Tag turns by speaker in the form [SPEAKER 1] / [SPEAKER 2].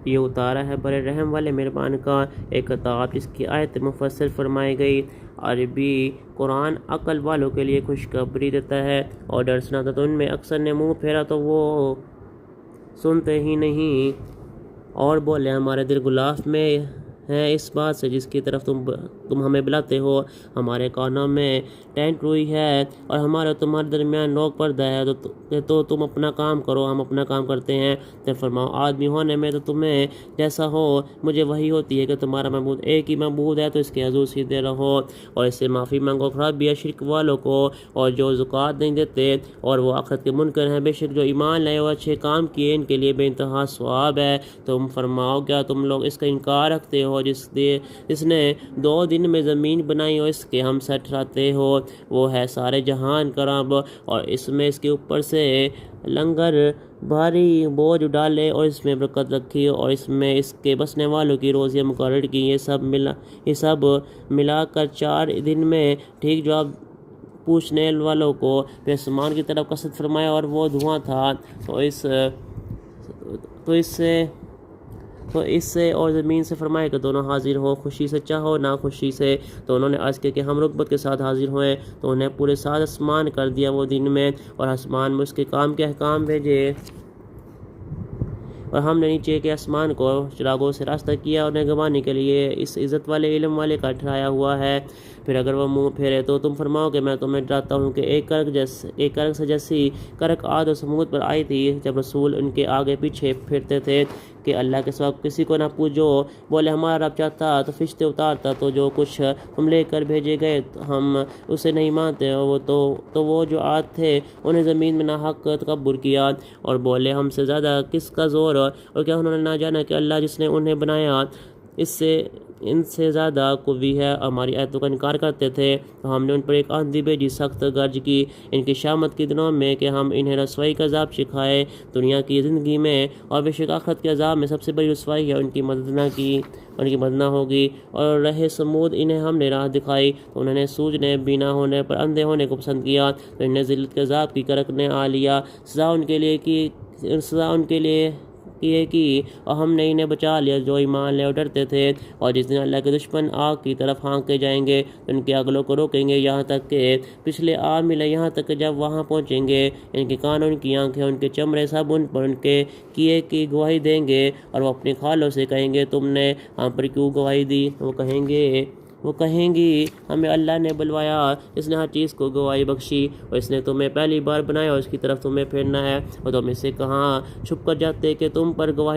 [SPEAKER 1] یہ اتارا ہے بڑے رحم والے مہربان کا ایک کتاب جس کی آیت مفصل فرمائی گئی۔ عربی قرآن عقل والوں کے لیے خوشخبری دیتا ہے اور ڈر سناتا، تو ان میں اکثر نے منہ پھیرا تو وہ سنتے ہی نہیں اور بولے ہمارے دل غلاف میں ہیں اس بات سے جس کی طرف تم ہمیں بلاتے ہو، ہمارے کانوں میں ٹینٹ روئی ہے اور ہمارے تمہارے درمیان نوک پردہ ہے، تو تم اپنا کام کرو ہم اپنا کام کرتے ہیں۔ تو فرماؤ آدمی ہونے میں تو تمہیں جیسا ہو، مجھے وہی ہوتی ہے کہ تمہارا معبود ایک ہی معبود ہے، تو اس کے حضور سیدھے رہو اور اس سے معافی مانگو۔ خرابی ہے شرک والوں کو اور جو زکوٰۃ نہیں دیتے اور وہ آخرت کے منکر ہیں، بے شک جو ایمان لائے اور اچھے کام کیے ان کے لیے بے انتہا ثواب ہے۔ تم فرماؤ کیا تم لوگ اس کا انکار رکھتے ہو جس نے 2 دن میں زمین بنائی اور اس کے ہم سر ٹھہراتے ہو، وہ ہے سارے جہان کا رب اور اس میں اس کے اوپر سے لنگر بھاری بوجھ ڈالے اور اس میں برکت رکھی اور اس میں اس کے بسنے والوں کی روزیاں مقرر کی، یہ سب ملا کر 4 دن میں ٹھیک جواب پوچھنے والوں کو پھر آسمان کی طرف قصد فرمایا اور وہ دھواں تھا، تو اس سے اور زمین سے فرمایا کہ دونوں حاضر ہو، خوشی سے چاہو ناخوشی سے۔ تو انہوں نے عرض کیا کہ ہم رغبت کے ساتھ حاضر ہوئے، تو انہیں پورے 7 آسمان کر دیا وہ دن میں اور آسمان میں اس کے کام کے احکام بھیجے، اور ہم نے نیچے کے آسمان کو چراغوں سے راستہ کیا اور نگہبانی کے لیے اس عزت والے علم والے کا ٹھہرایا ہوا ہے۔ پھر اگر وہ منہ پھیرے تو تم فرماؤ کہ میں تمہیں ڈراتا ہوں کہ ایک کرک سے جیسی کرک عاد و ثمود پر آئی تھی، جب رسول ان کے آگے پیچھے پھرتے تھے کہ اللہ کے سوا کسی کو نہ پوجو، بولے ہمارا رب چاہتا تو فرشتے اتارتا، تو جو کچھ ہم لے کر بھیجے گئے ہم اسے نہیں مانتے، تو وہ جو عاد تھے انہیں زمین میں ناحق تکبر کیا اور بولے ہم سے زیادہ کس کا زور، اور کیا انہوں نے نہ جانا کہ اللہ جس نے انہیں بنایا ان سے زیادہ قوی ہے، ہماری آیتوں کا انکار کرتے تھے، تو ہم نے ان پر ایک آندھی بھیجی سخت گرج کی ان کی شامت کے دنوں میں کہ ہم انہیں رسوائی کا عذاب سکھائے دنیا کی زندگی میں، اور بے شک آخرت کے عذاب میں سب سے بڑی رسوائی ہے ان کی مدد نہ ہوگی۔ اور رہے سمود انہیں ہم نے راہ دکھائی تو انہوں نے سوجنے بینا ہونے پر اندھے ہونے کو پسند کیا، تو انہیں ذلت کے عذاب کی کرک نے آ لیا، سزا ان کے لیے کی اور ہم نے انہیں بچا لیا جو ایمان لے اور ڈرتے تھے۔ اور جس دن اللہ کے دشمن آگ کی طرف ہانکے جائیں گے تو ان کے اگلوں کو روکیں گے یہاں تک کہ پچھلے آ ملے، یہاں تک کہ جب وہاں پہنچیں گے ان کے کان ان کی آنکھیں ان کے چمڑے سب ان پر ان کے کیے کی گواہی دیں گے، اور وہ اپنی خالوں سے کہیں گے تم نے ہم پر کیوں گواہی دی؟ وہ کہیں گی ہمیں اللہ نے بلوایا، اس نے ہر چیز کو گواہی بخشی اور اس نے تمہیں پہلی بار بنایا اور اس کی طرف تمہیں پھیرنا ہے، اور تم اس سے کہاں چھپ کر جاتے کہ تم پر گواہی